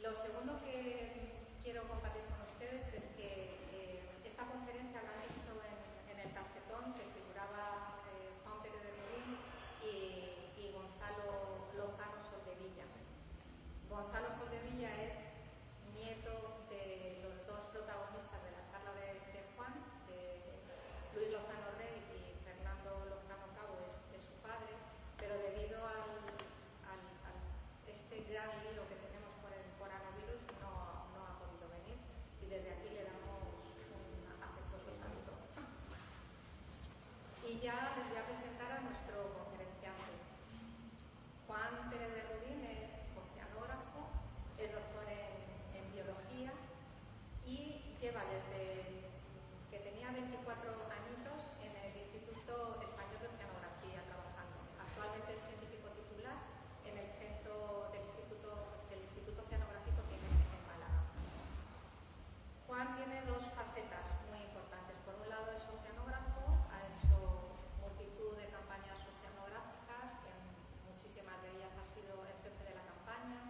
Lo segundo que quiero compartir con ustedes es que esta conferencia la han visto en el tarjetón que figuraba Juan Pérez de Rubín y Gonzalo Lozano Soldevilla. Gonzalo Soldevilla es nieto de los dos protagonistas de la charla de Juan, Luis Lozano Rey y Fernando Lozano Cabo es su padre, pero debido a este gran lío que tenemos por el coronavirus no ha podido venir y desde aquí le damos un afectuoso saludo. Y ya les voy a presentar a nuestro conferenciante. Juan Pérez de Rubín es oceanógrafo, es doctor en biología y lleva desde que tenía 24 añitos en el Instituto Español de Oceanografía trabajando. Actualmente es científico titular en el centro del Instituto Oceanográfico que tiene en Málaga. Juan tiene dos facetas muy importantes. Por un lado es oceanógrafo, ha hecho multitud de campañas oceanográficas, en muchísimas de ellas ha sido el jefe de la campaña,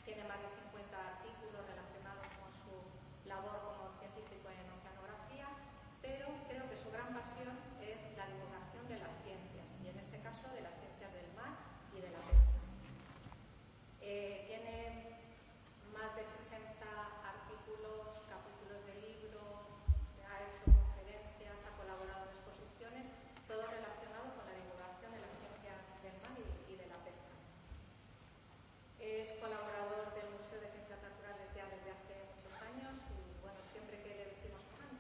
tiene más de 50 artículos relacionados con su labor como científico en oceanografía, pero creo que su gran pasión es la divulgación de las ciencias, y en este caso de las ciencias del mar y de la pesca. Tiene más de 60 artículos, capítulos de libros, ha hecho conferencias, ha colaborado en exposiciones, todo relacionado con la divulgación de las ciencias del mar y de la pesca. Es colaborador del Museo de Ciencias Naturales ya desde hace muchos años y bueno, siempre que le decimos, Juan,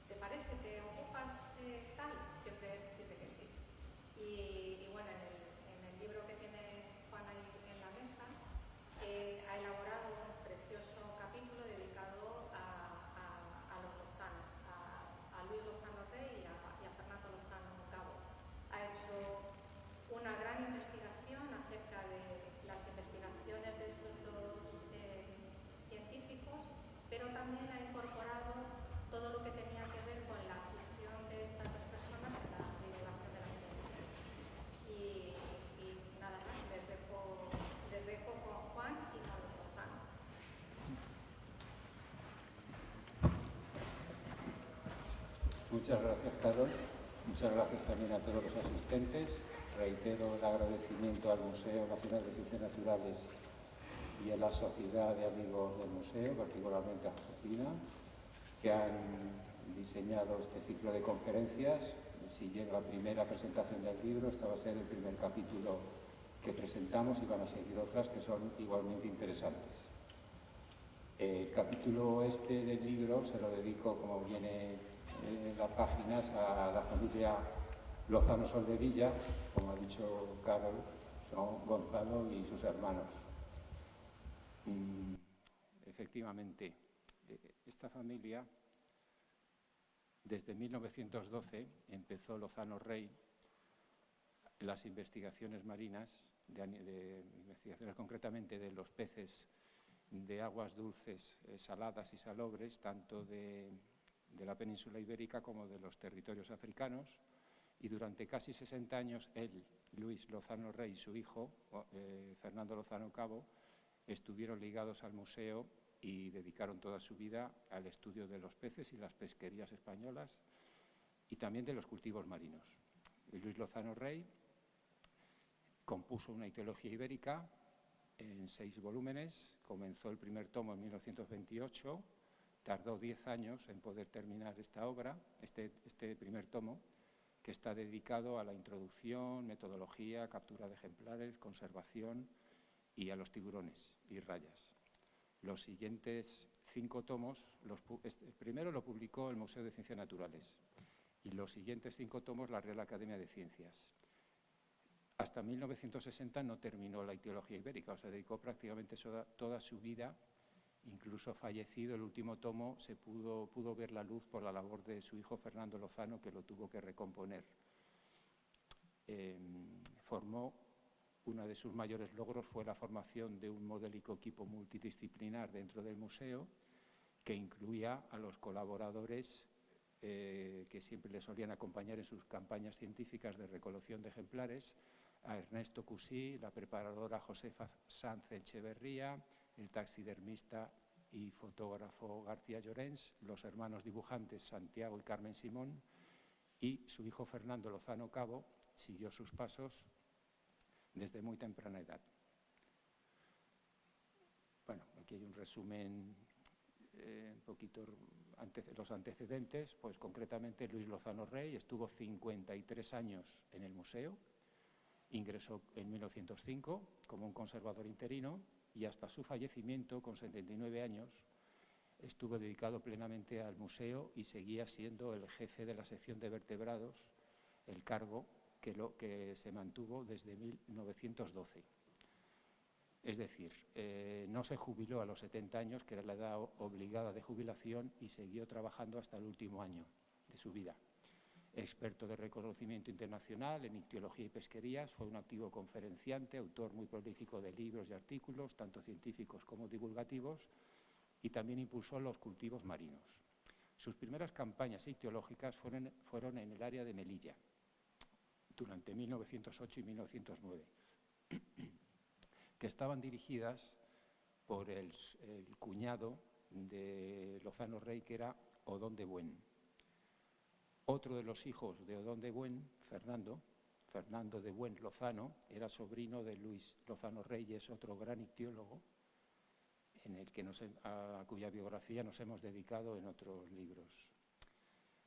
¿te parece que ocupas tal? Siempre dice que sí. Y bueno, en el libro que tiene Juan ahí en la mesa, ha elaborado un precioso capítulo dedicado a los Lozano, a Luis Lozano Rey y a Fernando Lozano Cabo. Ha hecho una gran investigación acerca de las investigaciones de estos dos científicos, pero también ha incorporado todo lo que tenía que ver con la función de estas dos personas en la divulgación de la ciencia. Y nada más, les dejo con Juan y con Lozano. Muchas gracias, Carol. Muchas gracias también a todos los asistentes. Reitero el agradecimiento al Museo Nacional de Ciencias Naturales y a la Sociedad de Amigos del Museo, particularmente a Josefina, que han diseñado este ciclo de conferencias. Si llega la primera presentación del libro, esta va a ser el primer capítulo que presentamos y van a seguir otras que son igualmente interesantes. El capítulo este del libro se lo dedico, como viene en las páginas, a la familia Lozano Soldevilla, como ha dicho Carol, son Gonzalo y sus hermanos. Efectivamente, esta familia, desde 1912, empezó Lozano Rey las investigaciones marinas, de investigaciones concretamente de los peces de aguas dulces, saladas y salobres, tanto de la península ibérica como de los territorios africanos, y durante casi 60 años él, Luis Lozano Rey, y su hijo, Fernando Lozano Cabo, estuvieron ligados al museo y dedicaron toda su vida al estudio de los peces y las pesquerías españolas y también de los cultivos marinos. Luis Lozano Rey compuso una etiología ibérica en 6 volúmenes, comenzó el primer tomo en 1928, tardó 10 años en poder terminar esta obra, este primer tomo, que está dedicado a la introducción, metodología, captura de ejemplares, conservación y a los tiburones y rayas. Los siguientes 5 tomos, el primero lo publicó el Museo de Ciencias Naturales y los siguientes 5 tomos la Real Academia de Ciencias. Hasta 1960 no terminó la etiología ibérica, o sea, dedicó prácticamente toda su vida, incluso fallecido el último tomo, se pudo ver la luz por la labor de su hijo Fernando Lozano, que lo tuvo que recomponer. Uno de sus mayores logros fue la formación de un modélico equipo multidisciplinar dentro del museo, que incluía a los colaboradores que siempre le solían acompañar en sus campañas científicas de recolección de ejemplares, a Ernesto Cusí, la preparadora Josefa Sanz Echeverría, el taxidermista y fotógrafo García Llorens, los hermanos dibujantes Santiago y Carmen Simón, y su hijo Fernando Lozano Cabo siguió sus pasos desde muy temprana edad. Bueno, aquí hay un resumen, un poquito los antecedentes. Pues concretamente Luis Lozano Rey estuvo 53 años en el museo, ingresó en 1905 como un conservador interino y hasta su fallecimiento, con 79 años, estuvo dedicado plenamente al museo y seguía siendo el jefe de la sección de vertebrados, el cargo que se mantuvo desde 1912. Es decir, no se jubiló a los 70 años, que era la edad obligada de jubilación, y siguió trabajando hasta el último año de su vida. Experto de reconocimiento internacional en ictiología y pesquerías, fue un activo conferenciante, autor muy prolífico de libros y artículos, tanto científicos como divulgativos, y también impulsó los cultivos marinos. Sus primeras campañas ictiológicas fueron en el área de Melilla, durante 1908 y 1909, que estaban dirigidas por el cuñado de Lozano Rey, que era Odón de Buen. Otro de los hijos de Odón de Buen, Fernando de Buen Lozano, era sobrino de Luis Lozano Reyes, otro gran ictiólogo, a cuya biografía nos hemos dedicado en otros libros.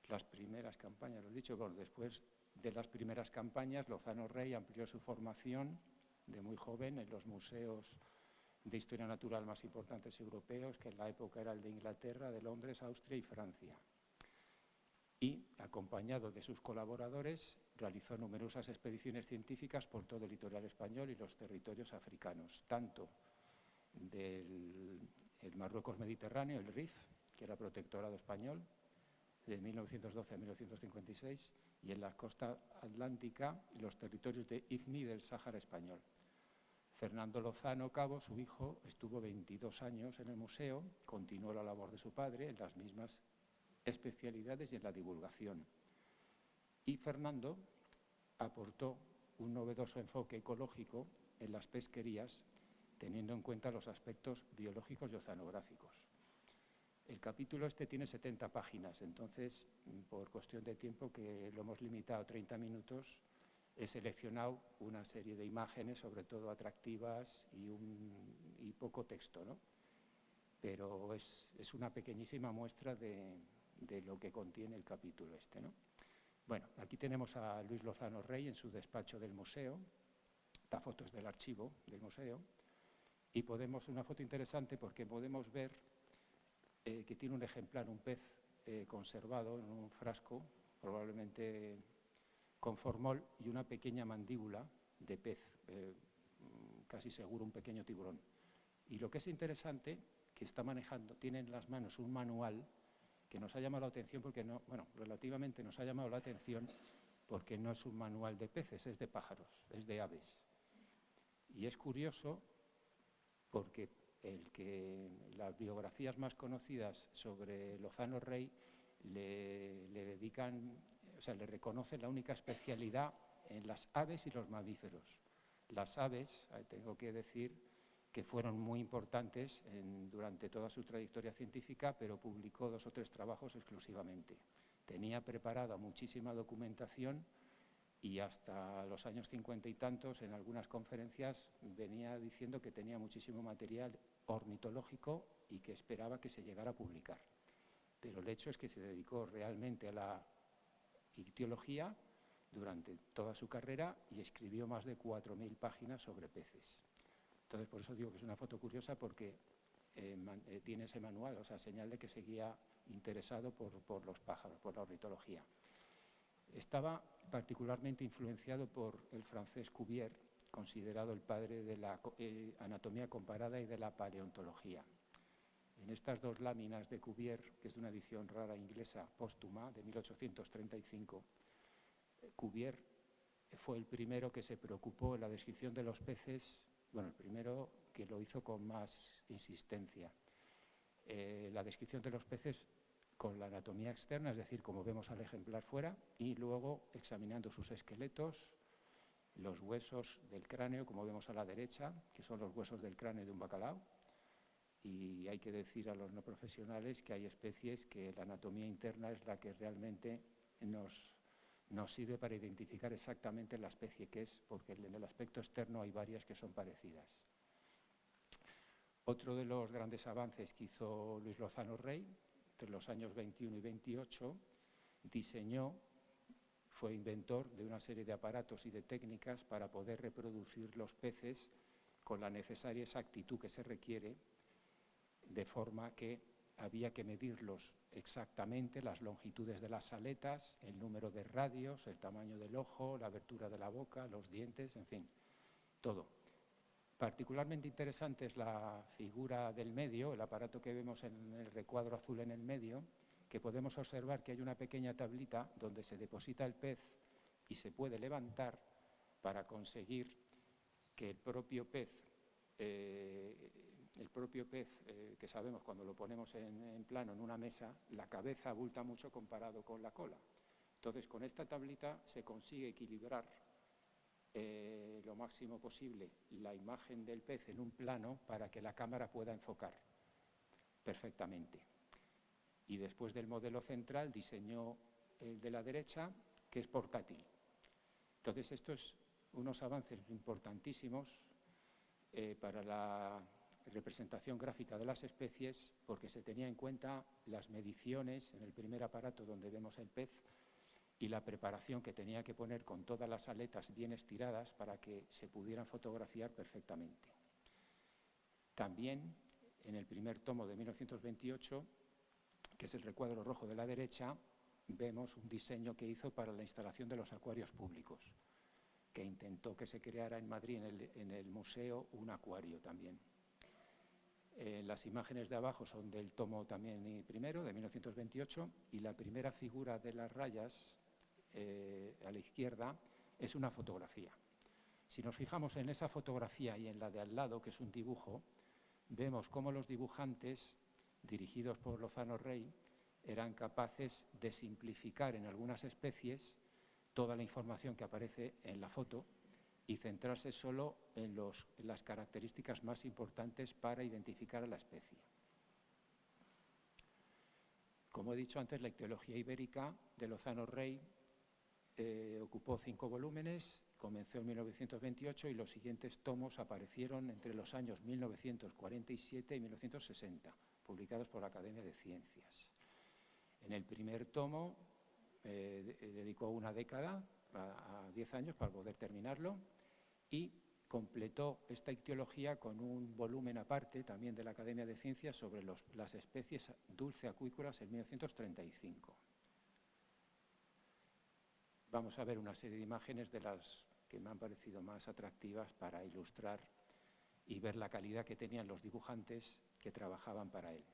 Las primeras campañas, lo he dicho, bueno, después de las primeras campañas, Lozano Rey amplió su formación de muy joven en los museos de historia natural más importantes europeos, que en la época era el de Inglaterra, de Londres, Austria y Francia. Y, acompañado de sus colaboradores, realizó numerosas expediciones científicas por todo el litoral español y los territorios africanos, tanto del Marruecos mediterráneo, el Rif, que era protectorado español, de 1912 a 1956, y en la costa atlántica, los territorios de Ifni del Sáhara español. Fernando Lozano Cabo, su hijo, estuvo 22 años en el museo, continuó la labor de su padre en las mismas especialidades y en la divulgación. Y Fernando aportó un novedoso enfoque ecológico en las pesquerías, teniendo en cuenta los aspectos biológicos y oceanográficos. El capítulo este tiene 70 páginas, entonces, por cuestión de tiempo, que lo hemos limitado a 30 minutos, he seleccionado una serie de imágenes, sobre todo atractivas, y poco texto, ¿no? Pero es una pequeñísima muestra de lo que contiene el capítulo este, ¿no? Bueno, aquí tenemos a Luis Lozano Rey en su despacho del museo. Esta foto es del archivo del museo. Y una foto interesante porque podemos ver que tiene un ejemplar, un pez conservado en un frasco, probablemente con formol, y una pequeña mandíbula de pez, casi seguro un pequeño tiburón. Y lo que es interesante, que tiene en las manos un manual que nos ha llamado la atención porque relativamente nos ha llamado la atención porque no es un manual de peces, es de pájaros, es de aves. Y es curioso porque las biografías más conocidas sobre Lozano Rey le reconocen la única especialidad en las aves y los mamíferos. Las aves, tengo que decir, que fueron muy importantes durante toda su trayectoria científica, pero publicó 2 o 3 trabajos exclusivamente. Tenía preparada muchísima documentación y hasta los años 50 y tantos, en algunas conferencias, venía diciendo que tenía muchísimo material ornitológico y que esperaba que se llegara a publicar. Pero el hecho es que se dedicó realmente a la ictiología durante toda su carrera y escribió más de 4.000 páginas sobre peces. Entonces, por eso digo que es una foto curiosa, porque tiene ese manual, o sea, señal de que seguía interesado por los pájaros, por la ornitología. Estaba particularmente influenciado por el francés Cuvier, considerado el padre de la anatomía comparada y de la paleontología. En estas 2 láminas de Cuvier, que es de una edición rara inglesa póstuma de 1835, Cuvier fue el primero que se preocupó en la descripción de los peces, el primero que lo hizo con más insistencia. La descripción de los peces con la anatomía externa, es decir, como vemos al ejemplar fuera, y luego examinando sus esqueletos, los huesos del cráneo, como vemos a la derecha, que son los huesos del cráneo de un bacalao, y hay que decir a los no profesionales que hay especies que la anatomía interna es la que realmente nos sirve para identificar exactamente la especie que es, porque en el aspecto externo hay varias que son parecidas. Otro de los grandes avances que hizo Luis Lozano Rey, entre los años 21 y 28, fue inventor de una serie de aparatos y de técnicas para poder reproducir los peces con la necesaria exactitud que se requiere, de forma que había que medirlos exactamente, las longitudes de las aletas, el número de radios, el tamaño del ojo, la abertura de la boca, los dientes, en fin, todo. Particularmente interesante es la figura del medio, el aparato que vemos en el recuadro azul en el medio, que podemos observar que hay una pequeña tablita donde se deposita el pez y se puede levantar para conseguir que el propio pez, que sabemos cuando lo ponemos en plano en una mesa, la cabeza abulta mucho comparado con la cola. Entonces, con esta tablita se consigue equilibrar lo máximo posible la imagen del pez en un plano para que la cámara pueda enfocar perfectamente. Y después del modelo central diseñó el de la derecha, que es portátil. Entonces, estos unos avances importantísimos para la representación gráfica de las especies, porque se tenía en cuenta las mediciones en el primer aparato donde vemos el pez y la preparación que tenía que poner con todas las aletas bien estiradas para que se pudieran fotografiar perfectamente. También, en el primer tomo de 1928, que es el recuadro rojo de la derecha, vemos un diseño que hizo para la instalación de los acuarios públicos, que intentó que se creara en Madrid, en el museo, un acuario también. Las imágenes de abajo son del tomo también primero, de 1928, y la primera figura de las rayas, a la izquierda, es una fotografía. Si nos fijamos en esa fotografía y en la de al lado, que es un dibujo, vemos cómo los dibujantes, dirigidos por Lozano Rey, eran capaces de simplificar en algunas especies toda la información que aparece en la foto y centrarse solo en las características más importantes para identificar a la especie. Como he dicho antes, la ictiología ibérica de Lozano Rey ocupó 5 volúmenes, comenzó en 1928 y los siguientes tomos aparecieron entre los años 1947 y 1960, publicados por la Academia de Ciencias. En el primer tomo dedicó una década, a 10 años, para poder terminarlo, y completó esta ictiología con un volumen aparte, también de la Academia de Ciencias, sobre las especies dulceacuícolas en 1935. Vamos a ver una serie de imágenes de las que me han parecido más atractivas para ilustrar y ver la calidad que tenían los dibujantes que trabajaban para él.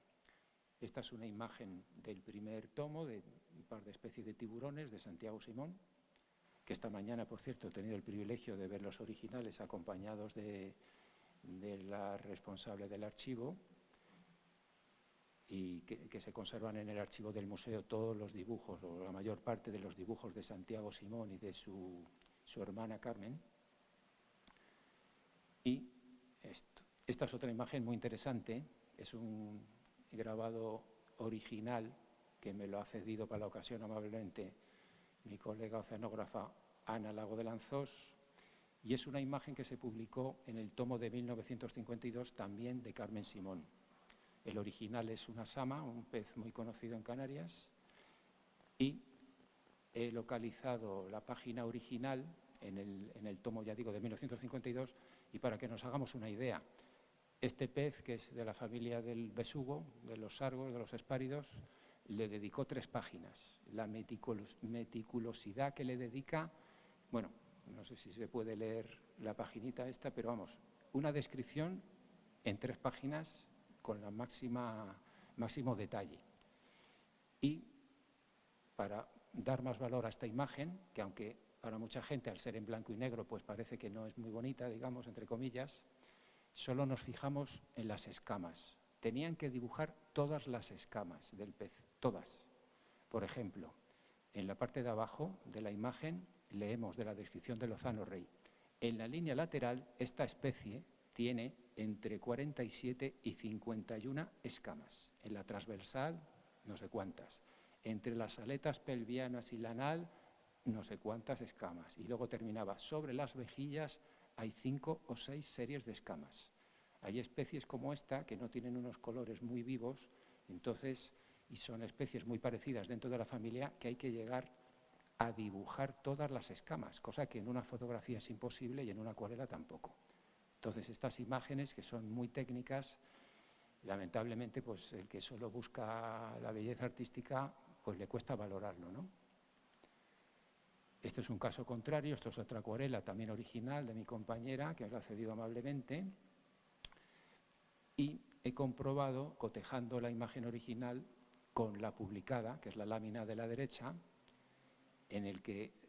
Esta es una imagen del primer tomo de un par de especies de tiburones de Santiago Simón, que esta mañana, por cierto, he tenido el privilegio de ver los originales acompañados de la responsable del archivo, y que se conservan en el archivo del museo todos los dibujos, o la mayor parte de los dibujos de Santiago Simón y de su hermana Carmen. Y esta es otra imagen muy interesante, es un grabado original que me lo ha cedido para la ocasión amablemente mi colega oceanógrafa Ana Lago de Lanzós, y es una imagen que se publicó en el tomo de 1952 también de Carmen Simón. El original es una sama, un pez muy conocido en Canarias, y he localizado la página original en el tomo, ya digo, de 1952, y para que nos hagamos una idea, este pez, que es de la familia del besugo, de los sargos, de los espáridos, le dedicó 3 páginas. La meticulosidad que le dedica, bueno, no sé si se puede leer la paginita esta, pero vamos, una descripción en 3 páginas con la máximo detalle. Y para dar más valor a esta imagen, que aunque para mucha gente al ser en blanco y negro pues parece que no es muy bonita, digamos, entre comillas, solo nos fijamos en las escamas. Tenían que dibujar todas las escamas del pez, todas. Por ejemplo, en la parte de abajo de la imagen leemos de la descripción de Lozano Rey: en la línea lateral, esta especie tiene entre 47 y 51 escamas. En la transversal, no sé cuántas. Entre las aletas pelvianas y la anal, no sé cuántas escamas. Y luego terminaba, sobre las vejillas hay 5 o 6 series de escamas. Hay especies como esta que no tienen unos colores muy vivos, entonces, y son especies muy parecidas dentro de la familia, que hay que llegar a dibujar todas las escamas, cosa que en una fotografía es imposible y en una acuarela tampoco. Entonces, estas imágenes, que son muy técnicas, lamentablemente, pues el que solo busca la belleza artística, pues le cuesta valorarlo, ¿no? Este es un caso contrario, esto es otra acuarela también original de mi compañera, que me lo ha cedido amablemente, y he comprobado, cotejando la imagen original con la publicada, que es la lámina de la derecha, en el que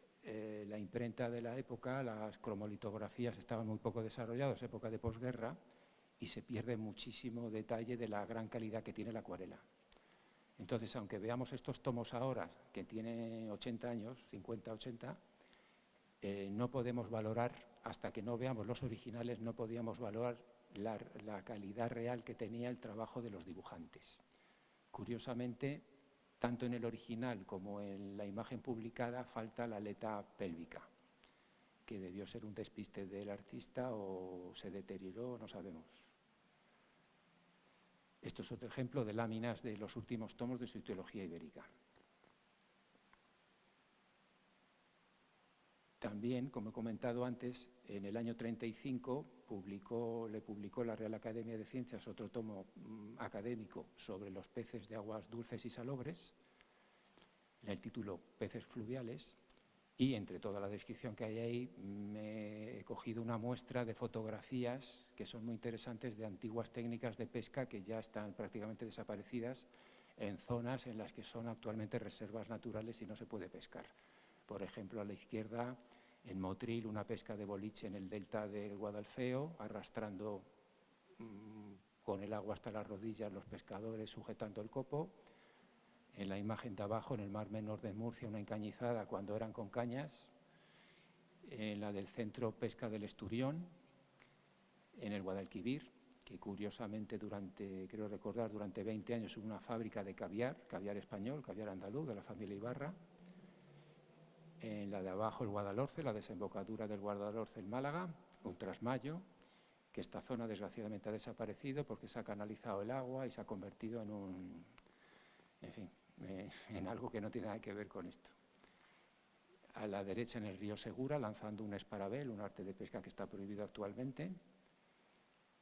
la imprenta de la época, las cromolitografías estaban muy poco desarrolladas, época de posguerra, y se pierde muchísimo detalle de la gran calidad que tiene la acuarela. Entonces, aunque veamos estos tomos ahora, que tienen 80 años, 50, 80, no podemos valorar, hasta que no veamos los originales, no podíamos valorar la calidad real que tenía el trabajo de los dibujantes. Curiosamente, tanto en el original como en la imagen publicada falta la aleta pélvica, que debió ser un despiste del artista o se deterioró, no sabemos. Esto es otro ejemplo de láminas de los últimos tomos de su teología ibérica. También, como he comentado antes, en el año 35 le publicó la Real Academia de Ciencias otro tomo académico sobre los peces de aguas dulces y salobres, en el título Peces fluviales, y entre toda la descripción que hay ahí me he cogido una muestra de fotografías que son muy interesantes de antiguas técnicas de pesca que ya están prácticamente desaparecidas en zonas en las que son actualmente reservas naturales y no se puede pescar. Por ejemplo, a la izquierda, en Motril, una pesca de boliche en el delta del Guadalfeo, arrastrando con el agua hasta las rodillas los pescadores sujetando el copo. En la imagen de abajo, en el Mar Menor de Murcia, una encañizada cuando eran con cañas. En la del centro, pesca del Esturión. En el Guadalquivir, que curiosamente creo recordar, durante 20 años hubo una fábrica de caviar español, caviar andaluz, de la familia Ibarra. En la de abajo, el Guadalhorce, la desembocadura del Guadalhorce en Málaga, un trasmayo, que esta zona desgraciadamente ha desaparecido porque se ha canalizado el agua y se ha convertido en algo que no tiene nada que ver con esto. A la derecha, en el río Segura, lanzando un esparabel, un arte de pesca que está prohibido actualmente,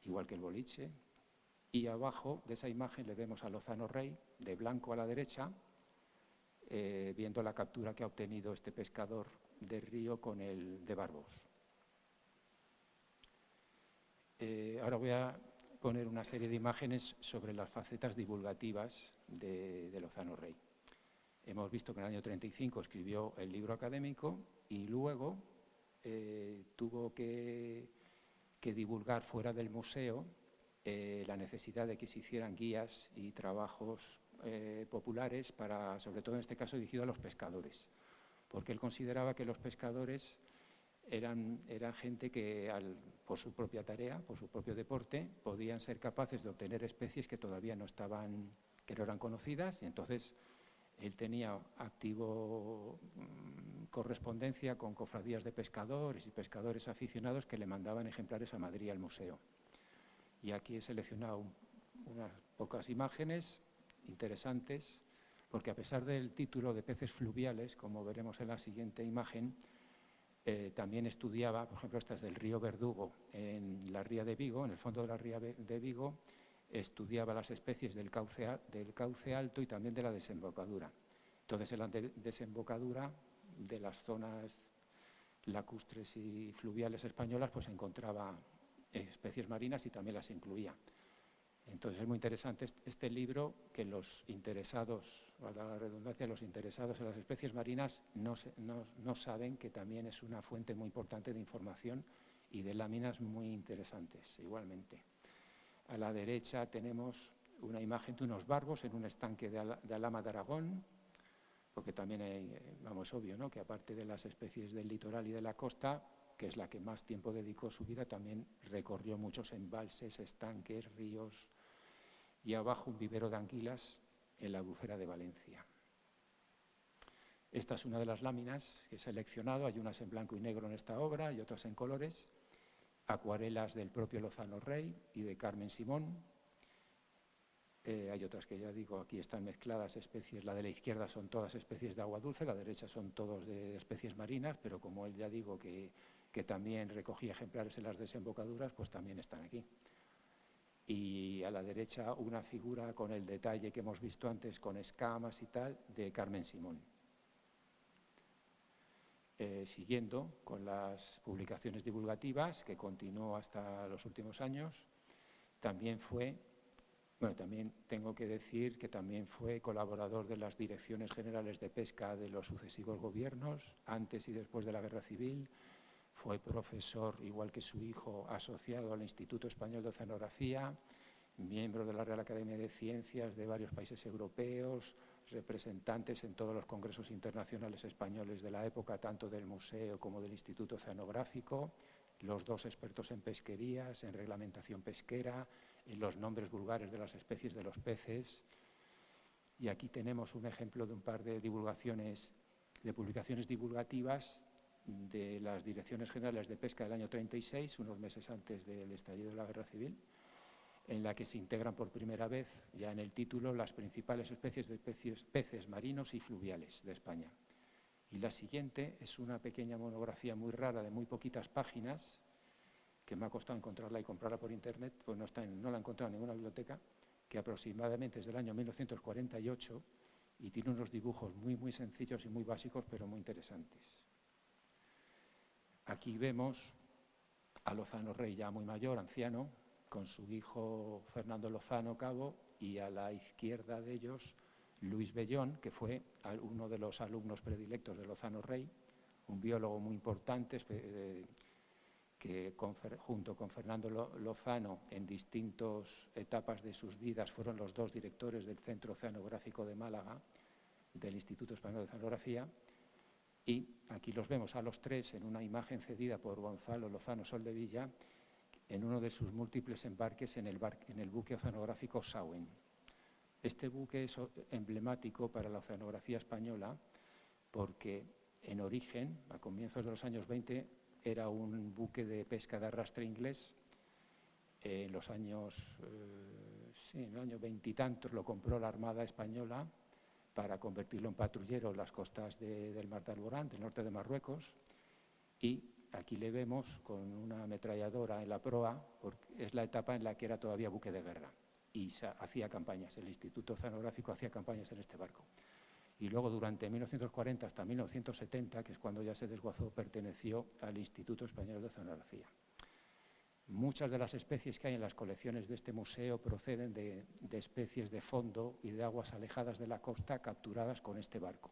igual que el boliche. Y abajo de esa imagen le vemos a Lozano Rey, de blanco a la derecha, viendo la captura que ha obtenido este pescador de río con el de barbos. Ahora voy a poner una serie de imágenes sobre las facetas divulgativas de Lozano Rey. Hemos visto que en el año 35 escribió el libro académico y luego tuvo que divulgar fuera del museo la necesidad de que se hicieran guías y trabajos populares, sobre todo en este caso dirigido a los pescadores, porque él consideraba que los pescadores eran gente que por su propia tarea, por su propio deporte, podían ser capaces de obtener especies que todavía no eran conocidas, y entonces él tenía activo correspondencia con cofradías de pescadores y pescadores aficionados que le mandaban ejemplares a Madrid al museo. Y aquí he seleccionado unas pocas imágenes interesantes, porque a pesar del título de peces fluviales, como veremos en la siguiente imagen, también estudiaba, por ejemplo, esta es del río Verdugo, en la ría de Vigo, en el fondo de la ría de Vigo, estudiaba las especies del cauce alto y también de la desembocadura. Entonces, en la desembocadura de las zonas lacustres y fluviales españolas, pues encontraba especies marinas y también las incluía. Entonces, es muy interesante este libro, que los interesados, valga la redundancia, los interesados en las especies marinas no saben que también es una fuente muy importante de información y de láminas muy interesantes, igualmente. A la derecha tenemos una imagen de unos barbos en un estanque de Alhama de Aragón, porque también es obvio, ¿no?, que aparte de las especies del litoral y de la costa, que es la que más tiempo dedicó su vida, también recorrió muchos embalses, estanques, ríos y abajo un vivero de anguilas en la Albufera de Valencia. Esta es una de las láminas que he seleccionado, hay unas en blanco y negro en esta obra y otras en colores, acuarelas del propio Lozano Rey y de Carmen Simón. Hay otras que ya digo, aquí están mezcladas especies, la de la izquierda son todas especies de agua dulce, la derecha son todos de especies marinas, pero como él ya digo que también recogía ejemplares en las desembocaduras, pues también están aquí. Y a la derecha una figura con el detalle que hemos visto antes, con escamas y tal, de Carmen Simón. Siguiendo con las publicaciones divulgativas, que continuó hasta los últimos años, también tengo que decir que también fue colaborador de las direcciones generales de pesca de los sucesivos gobiernos, antes y después de la Guerra Civil. Fue profesor, igual que su hijo, asociado al Instituto Español de Oceanografía, miembro de la Real Academia de Ciencias de varios países europeos, representantes en todos los congresos internacionales españoles de la época, tanto del Museo como del Instituto Oceanográfico, los dos expertos en pesquerías, en reglamentación pesquera, en los nombres vulgares de las especies de los peces. Y aquí tenemos un ejemplo de un par de publicaciones divulgativas de las Direcciones Generales de Pesca del año 36, unos meses antes del estallido de la Guerra Civil, en la que se integran por primera vez, ya en el título, las principales especies de peces marinos y fluviales de España. Y la siguiente es una pequeña monografía muy rara, de muy poquitas páginas, que me ha costado encontrarla y comprarla por internet, pues no la he encontrado en ninguna biblioteca, que aproximadamente es del año 1948 y tiene unos dibujos muy, muy sencillos y muy básicos, pero muy interesantes. Aquí vemos a Lozano Rey, ya muy mayor, anciano, con su hijo Fernando Lozano Cabo, y a la izquierda de ellos Luis Bellón, que fue uno de los alumnos predilectos de Lozano Rey, un biólogo muy importante que junto con Fernando Lozano en distintas etapas de sus vidas fueron los dos directores del Centro Oceanográfico de Málaga, del Instituto Español de Oceanografía. Y aquí los vemos a los tres en una imagen cedida por Gonzalo Lozano Soldevilla en uno de sus múltiples embarques en el buque oceanográfico Sauen. Este buque es emblemático para la oceanografía española porque en origen, a comienzos de los años 20, era un buque de pesca de arrastre inglés. En los años, en el año 20 y tantos lo compró la Armada Española para convertirlo en patrullero en las costas del Mar de Alborán, del norte de Marruecos, y aquí le vemos con una ametralladora en la proa, porque es la etapa en la que era todavía buque de guerra, y hacía campañas, el Instituto Oceanográfico hacía campañas en este barco. Y luego durante 1940 hasta 1970, que es cuando ya se desguazó, perteneció al Instituto Español de Oceanografía. Muchas de las especies que hay en las colecciones de este museo proceden de especies de fondo y de aguas alejadas de la costa capturadas con este barco,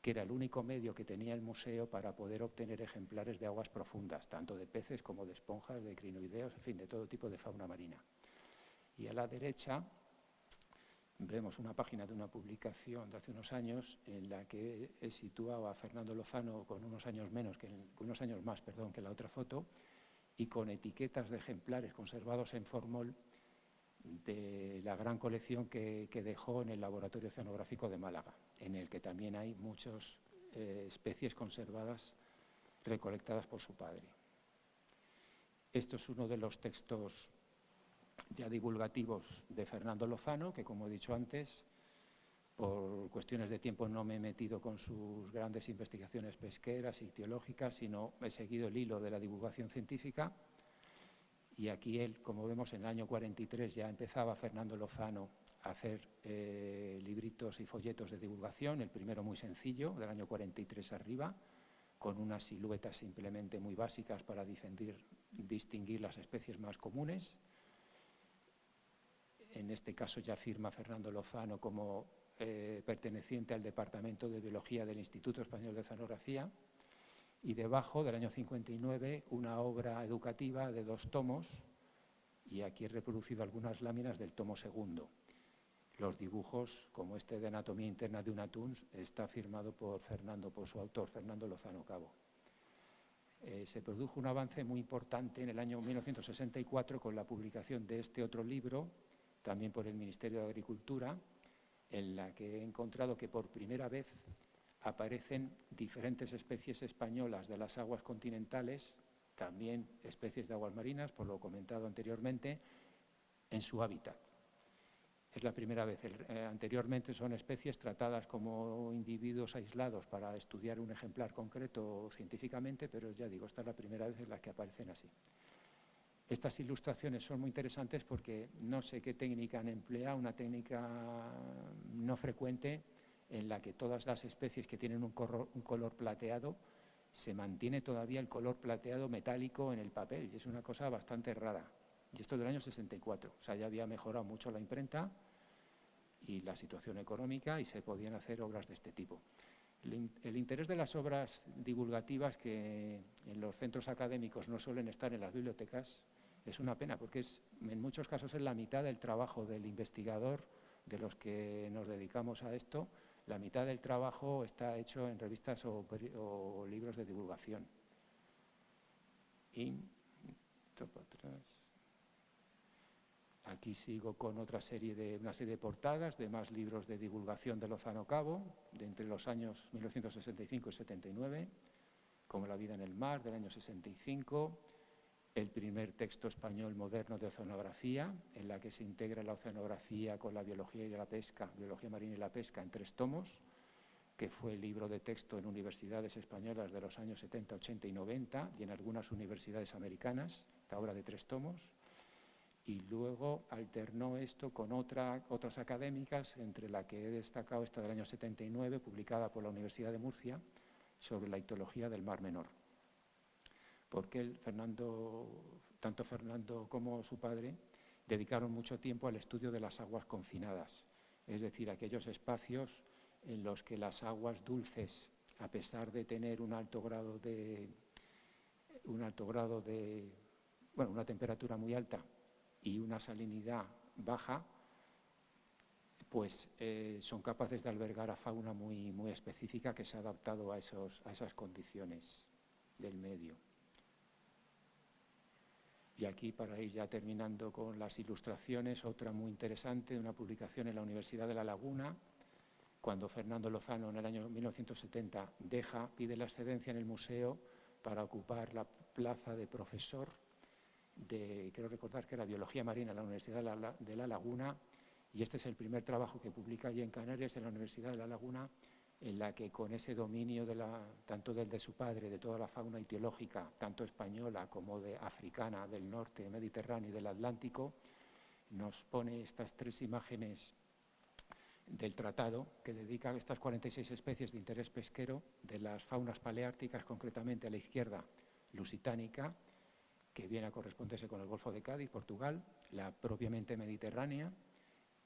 que era el único medio que tenía el museo para poder obtener ejemplares de aguas profundas, tanto de peces como de esponjas, de crinoideos, en fin, de todo tipo de fauna marina. Y a la derecha vemos una página de una publicación de hace unos años en la que situaba a Fernando Lozano con unos años más que la otra foto, y con etiquetas de ejemplares conservados en formol de la gran colección que dejó en el Laboratorio Oceanográfico de Málaga, en el que también hay muchas especies conservadas recolectadas por su padre. Esto es uno de los textos ya divulgativos de Fernando Lozano, que, como he dicho antes, por cuestiones de tiempo no me he metido con sus grandes investigaciones pesqueras y ictiológicas, sino he seguido el hilo de la divulgación científica. Y aquí él, como vemos, en el año 43 ya empezaba Fernando Lozano a hacer libritos y folletos de divulgación, el primero muy sencillo, del año 43 arriba, con unas siluetas simplemente muy básicas para distinguir las especies más comunes. En este caso ya firma Fernando Lozano como perteneciente al Departamento de Biología del Instituto Español de Oceanografía, y debajo, del año 59, una obra educativa de 2 tomos, y aquí he reproducido algunas láminas del tomo segundo. Los dibujos, como este de Anatomía Interna de un atún, está firmado por su autor, Fernando Lozano Cabo. Se produjo un avance muy importante en el año 1964 con la publicación de este otro libro, también por el Ministerio de Agricultura, en la que he encontrado que por primera vez aparecen diferentes especies españolas de las aguas continentales, también especies de aguas marinas, por lo comentado anteriormente, en su hábitat. Es la primera vez. Anteriormente son especies tratadas como individuos aislados para estudiar un ejemplar concreto científicamente, pero ya digo, esta es la primera vez en la que aparecen así. Estas ilustraciones son muy interesantes porque no sé qué técnica han empleado, una técnica no frecuente en la que todas las especies que tienen un color plateado, se mantiene todavía el color plateado metálico en el papel, y es una cosa bastante rara. Y esto es del año 64, o sea, ya había mejorado mucho la imprenta y la situación económica y se podían hacer obras de este tipo. El interés de las obras divulgativas que en los centros académicos no suelen estar en las bibliotecas es una pena, porque en muchos casos es la mitad del trabajo del investigador, de los que nos dedicamos a esto. La mitad del trabajo está hecho en revistas o libros de divulgación. Y topo atrás. Aquí sigo con una serie de portadas de más libros de divulgación de Lozano Cabo, de entre los años 1965 y 79, como La vida en el mar, del año 65, el primer texto español moderno de oceanografía, en la que se integra la oceanografía con la biología y la pesca, biología marina y la pesca, en 3 tomos, que fue el libro de texto en universidades españolas de los años 70, 80 y 90, y en algunas universidades americanas, esta obra de 3 tomos. Y luego alternó esto con otras académicas, entre la que he destacado esta del año 79, publicada por la Universidad de Murcia, sobre la ictiología del Mar Menor. Porque tanto Fernando como su padre dedicaron mucho tiempo al estudio de las aguas confinadas, es decir, aquellos espacios en los que las aguas dulces, a pesar de tener una temperatura muy alta y una salinidad baja, pues son capaces de albergar a fauna muy específica que se ha adaptado a esas condiciones del medio. Y aquí, para ir ya terminando con las ilustraciones, otra muy interesante, una publicación en la Universidad de La Laguna, cuando Fernando Lozano, en el año 1970, pide la excedencia en el museo para ocupar la plaza de profesor creo recordar que era Biología Marina en la Universidad de La Laguna, y este es el primer trabajo que publica allí en Canarias, en la Universidad de La Laguna, en la que con ese dominio tanto del de su padre, de toda la fauna ictiológica, tanto española como africana, del norte, mediterráneo y del Atlántico, nos pone estas 3 imágenes del tratado que dedica a estas 46 especies de interés pesquero de las faunas paleárticas, concretamente a la izquierda, lusitánica, que viene a corresponderse con el Golfo de Cádiz, Portugal, la propiamente mediterránea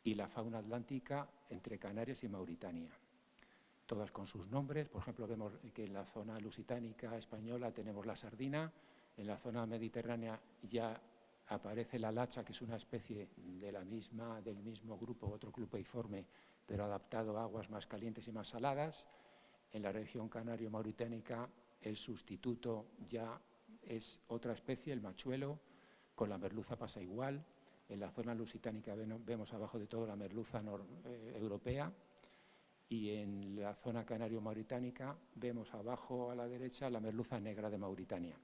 y la fauna atlántica entre Canarias y Mauritania. Todas con sus nombres. Por ejemplo, vemos que en la zona lusitánica española tenemos la sardina, en la zona mediterránea ya aparece la lacha, que es una especie del mismo grupo, otro clupeiforme, pero adaptado a aguas más calientes y más saladas. En la región canario-mauritánica el sustituto ya es otra especie, el machuelo, con la merluza pasa igual. En la zona lusitánica vemos abajo de todo la merluza europea, y en la zona canario-mauritánica vemos abajo a la derecha la merluza negra de Mauritania.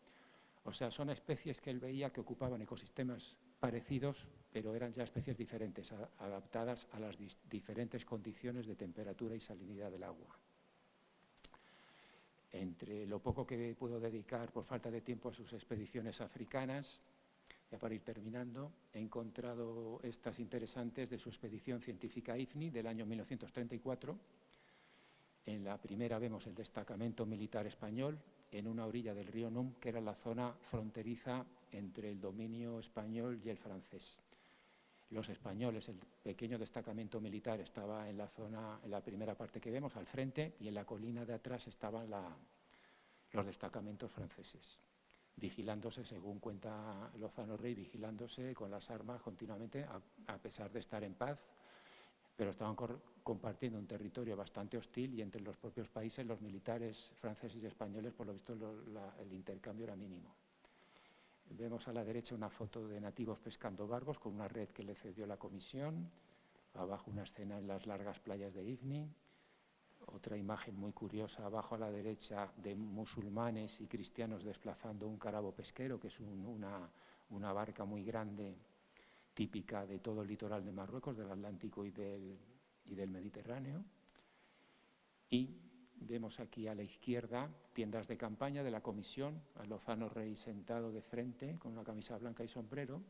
O sea, son especies que él veía que ocupaban ecosistemas parecidos, pero eran ya especies diferentes, adaptadas a las diferentes condiciones de temperatura y salinidad del agua. Entre lo poco que puedo dedicar por falta de tiempo a sus expediciones africanas, ya para ir terminando, he encontrado estas interesantes de su expedición científica IFNI del año 1934. En la primera vemos el destacamento militar español en una orilla del río Num, que era la zona fronteriza entre el dominio español y el francés. Los españoles, el pequeño destacamento militar estaba en la primera parte que vemos, al frente, y en la colina de atrás estaban los destacamentos franceses, vigilándose, según cuenta Lozano Rey, vigilándose con las armas continuamente, a pesar de estar en paz, pero estaban compartiendo un territorio bastante hostil y entre los propios países, los militares franceses y españoles, por lo visto, el intercambio era mínimo. Vemos a la derecha una foto de nativos pescando barbos con una red que le cedió la comisión, abajo una escena en las largas playas de Ifni, otra imagen muy curiosa abajo a la derecha de musulmanes y cristianos desplazando un carabo pesquero, que es una barca muy grande, típica de todo el litoral de Marruecos, del Atlántico y del Mediterráneo. Y vemos aquí a la izquierda tiendas de campaña de la comisión, a Lozano Rey sentado de frente con una camisa blanca y sombrero,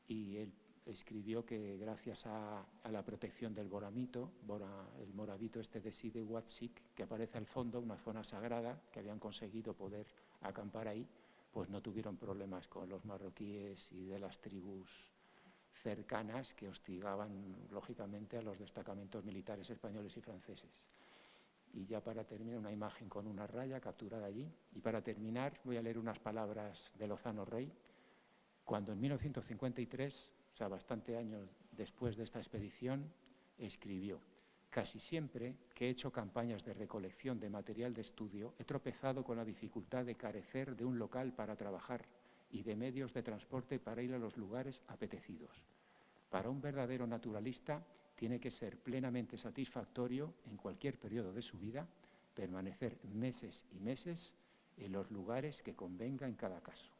y él escribió que gracias a la protección del boramito, el morabito este de Sidi Ouazzik, que aparece al fondo, una zona sagrada que habían conseguido poder acampar ahí, pues no tuvieron problemas con los marroquíes y de las tribus cercanas que hostigaban lógicamente a los destacamentos militares españoles y franceses. Y ya para terminar, una imagen con una raya capturada allí. Y para terminar, voy a leer unas palabras de Lozano Rey, cuando en 1953, o sea, bastante años después de esta expedición, escribió: «Casi siempre que he hecho campañas de recolección de material de estudio, he tropezado con la dificultad de carecer de un local para trabajar y de medios de transporte para ir a los lugares apetecidos. Para un verdadero naturalista tiene que ser plenamente satisfactorio en cualquier periodo de su vida permanecer meses y meses en los lugares que convenga en cada caso».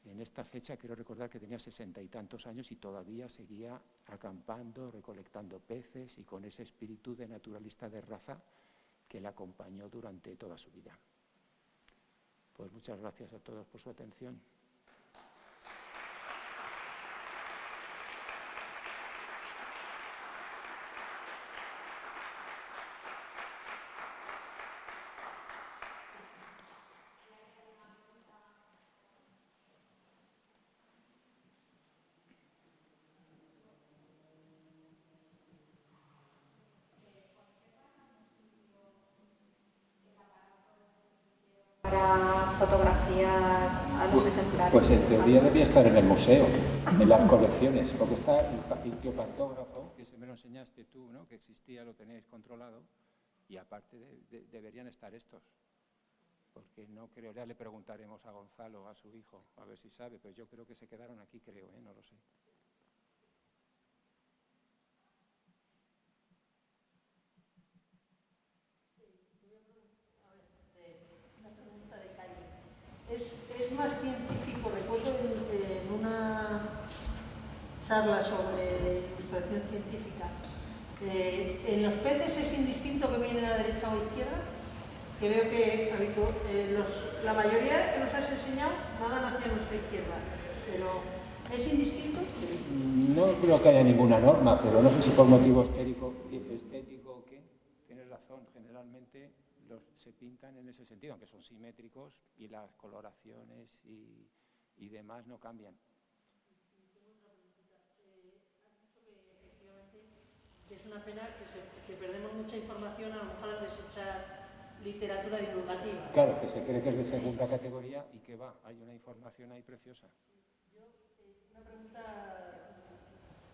En esta fecha quiero recordar que tenía 60 y tantos años y todavía seguía acampando, recolectando peces y con ese espíritu de naturalista de raza que le acompañó durante toda su vida. Pues muchas gracias a todos por su atención. Para fotografiar a los ejemplares. Pues en teoría debía estar en el museo, en las colecciones, porque está el geopantógrafo, que se me lo enseñaste tú, ¿no? Que existía, lo tenéis controlado, y aparte deberían estar estos, porque no creo, ya le preguntaremos a Gonzalo, a su hijo, a ver si sabe, pero yo creo que se quedaron aquí, creo, no lo sé. Es más científico, recuerdo en una charla sobre ilustración científica, en los peces es indistinto que vienen a la derecha o a la izquierda, que veo que la mayoría que nos has enseñado nadan hacia nuestra izquierda, pero ¿es indistinto? No creo que haya ninguna norma, pero no sé si por motivo estético o qué. Tienes razón, generalmente se pintan en ese sentido, aunque son simétricos y las coloraciones y demás no cambian. Tengo otra preguntita. Has dicho que efectivamente es una pena que perdemos mucha información a lo mejor al desechar literatura divulgativa. Claro, que se cree que es de segunda categoría y que hay una información ahí preciosa. Yo, una pregunta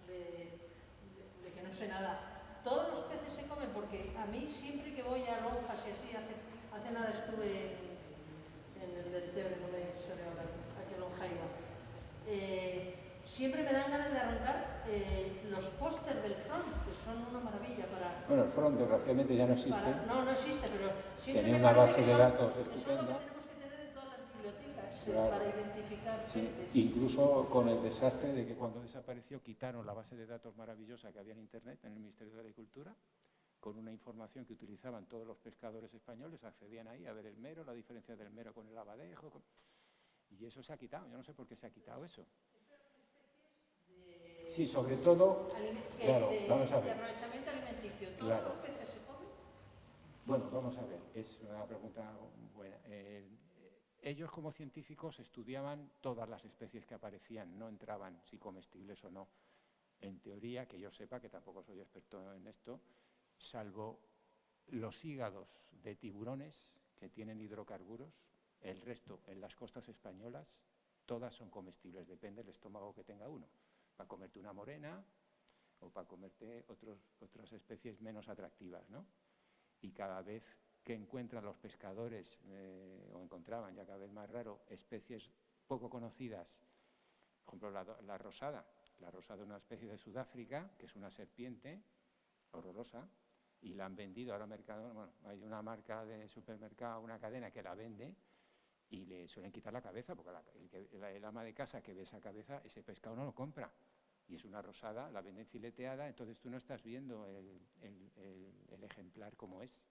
de que no sé nada. ¿Todos los peces se comen? Porque a mí siempre que voy a lonjas y así, hace nada estuve en el del Tebre, no me sale ahora a qué lonja iba. Siempre me dan ganas de arrancar los pósters del front, que son una maravilla para... Bueno, el front desgraciadamente ya no existe. No existe, pero siempre tenía me una parece base de datos estupenda. Eso es lo que tenemos que tener en todas las bibliotecas, claro, para identificar peces. Incluso con el desastre de que cuando desapareció quitaron la base de datos maravillosa que había en Internet, en el Ministerio de Agricultura, con una información que utilizaban todos los pescadores españoles, accedían ahí a ver el mero, la diferencia del mero con el abadejo, y eso se ha quitado. Yo no sé por qué se ha quitado eso. Sí, sobre todo, claro, vamos a ver. De aprovechamiento alimenticio, ¿todos claro. los peces se comen? Bueno, vamos a ver, es una pregunta buena. Ellos como científicos estudiaban todas las especies que aparecían, no entraban si comestibles o no. En teoría, que yo sepa, que tampoco soy experto en esto, salvo los hígados de tiburones que tienen hidrocarburos, el resto en las costas españolas, todas son comestibles, depende del estómago que tenga uno. Para comerte una morena o para comerte otras especies menos atractivas, ¿no? Y cada vez que encuentran los pescadores, o encontraban ya cada vez más raro, especies poco conocidas, por ejemplo la rosada. La rosada es una especie de Sudáfrica, que es una serpiente horrorosa, y la han vendido ahora al mercado. Bueno, hay una marca de supermercado, una cadena que la vende, y le suelen quitar la cabeza, porque el ama de casa que ve esa cabeza, ese pescado no lo compra. Y es una rosada, la venden fileteada, entonces tú no estás viendo el ejemplar como es,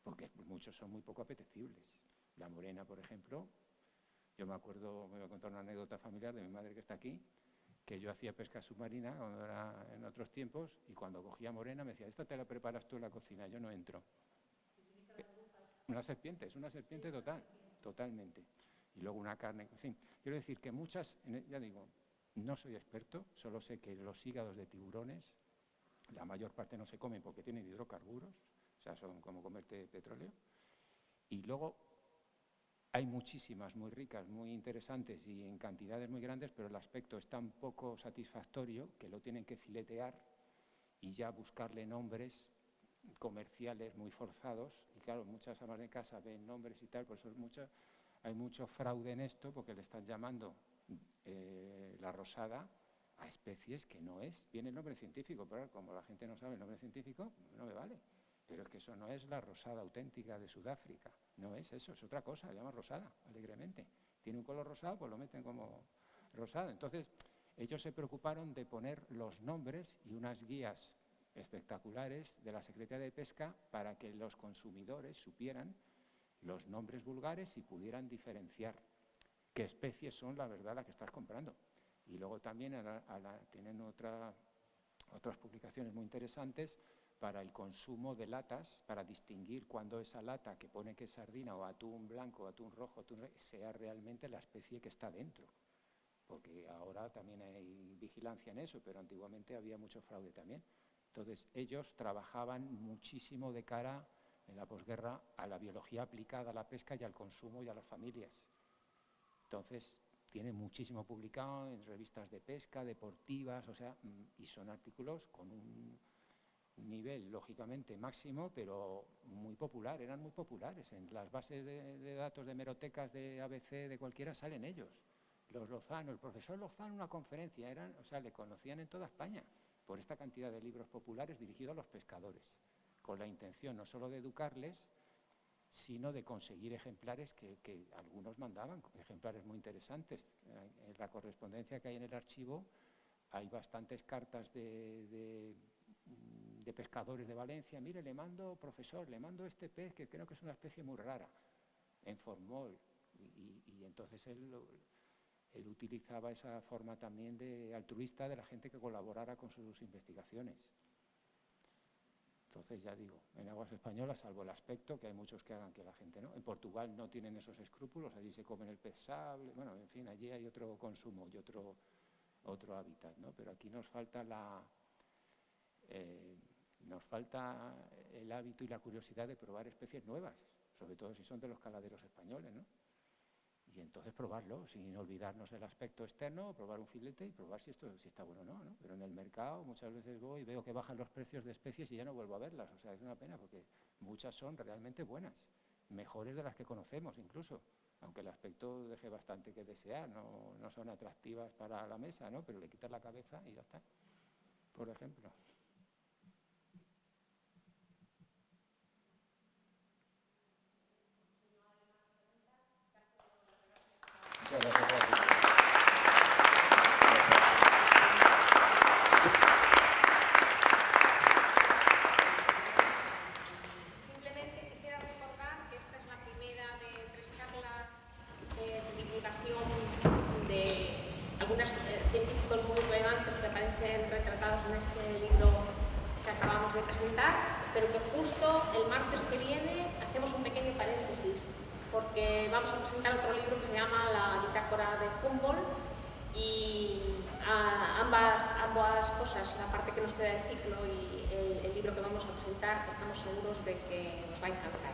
porque muchos son muy poco apetecibles. La morena, por ejemplo, yo me acuerdo, me voy a contar una anécdota familiar de mi madre que está aquí, que yo hacía pesca submarina cuando era en otros tiempos, y cuando cogía morena me decía, esta te la preparas tú en la cocina, yo no entro. Una serpiente, es una serpiente totalmente. Y luego una carne, en fin. Quiero decir que muchas, ya digo, no soy experto, solo sé que los hígados de tiburones, la mayor parte no se comen porque tienen hidrocarburos, o sea, son como comerte petróleo. Y luego hay muchísimas muy ricas, muy interesantes y en cantidades muy grandes, pero el aspecto es tan poco satisfactorio que lo tienen que filetear y ya buscarle nombres comerciales muy forzados. Y claro, muchas amas de casa ven nombres y tal, por eso hay mucho fraude en esto, porque le están llamando la rosada a especies que no es. Viene el nombre científico, pero como la gente no sabe el nombre científico, no me vale. Pero es que eso no es la rosada auténtica de Sudáfrica, no es eso, es otra cosa, le llaman rosada, alegremente. Tiene un color rosado, pues lo meten como rosado. Entonces, ellos se preocuparon de poner los nombres y unas guías espectaculares de la Secretaría de Pesca para que los consumidores supieran los nombres vulgares y pudieran diferenciar qué especies son, la verdad, las que estás comprando. Y luego también tienen otras publicaciones muy interesantes para el consumo de latas, para distinguir cuando esa lata que pone que es sardina o atún blanco, atún rojo, sea realmente la especie que está dentro. Porque ahora también hay vigilancia en eso, pero antiguamente había mucho fraude también. Entonces, ellos trabajaban muchísimo de cara, en la posguerra, a la biología aplicada a la pesca y al consumo y a las familias. Entonces, tiene muchísimo publicado en revistas de pesca, deportivas, o sea, y son artículos con un nivel, lógicamente, máximo, pero muy popular, eran muy populares. En las bases de datos de hemerotecas de ABC, de cualquiera, salen ellos. Los Lozano, el profesor Lozano, una conferencia, le conocían en toda España por esta cantidad de libros populares dirigidos a los pescadores, con la intención no solo de educarles, sino de conseguir ejemplares que algunos mandaban, ejemplares muy interesantes. En la correspondencia que hay en el archivo hay bastantes cartas de pescadores de Valencia. Mire, le mando, profesor, le mando este pez que creo que es una especie muy rara, en formol. Y entonces él utilizaba esa forma también de altruista de la gente que colaborara con sus investigaciones. Entonces, ya digo, en aguas españolas, salvo el aspecto, que hay muchos que hagan que la gente no. En Portugal no tienen esos escrúpulos, allí se comen el pez sable, bueno, en fin, allí hay otro consumo y otro hábitat, ¿no? Pero aquí nos falta el hábito y la curiosidad de probar especies nuevas, sobre todo si son de los caladeros españoles, ¿no? Y entonces probarlo, sin olvidarnos el aspecto externo, probar un filete y probar si está bueno o no, ¿no? Pero en el mercado muchas veces voy y veo que bajan los precios de especies y ya no vuelvo a verlas. O sea, es una pena porque muchas son realmente buenas, mejores de las que conocemos incluso, aunque el aspecto deje bastante que desear, no son atractivas para la mesa, ¿no? Pero le quitas la cabeza y ya está, por ejemplo. Muchas gracias. Simplemente quisiera recordar que esta es la primera de 3 charlas de divulgación de algunos científicos muy relevantes que aparecen retratados en este libro que acabamos de presentar, pero que justo el martes que viene hacemos un pequeño paréntesis, porque vamos a presentar otro libro que se llama La bitácora de Humboldt, y ambas cosas, la parte que nos queda del ciclo y el libro que vamos a presentar, estamos seguros de que os va a encantar.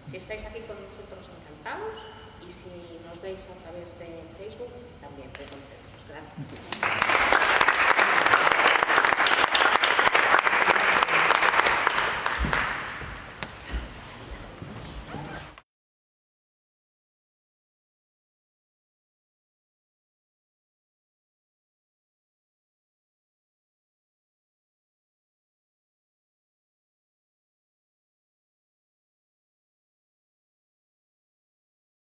Si estáis aquí con nosotros, encantados, y si nos veis a través de Facebook, también muy contentos. Gracias.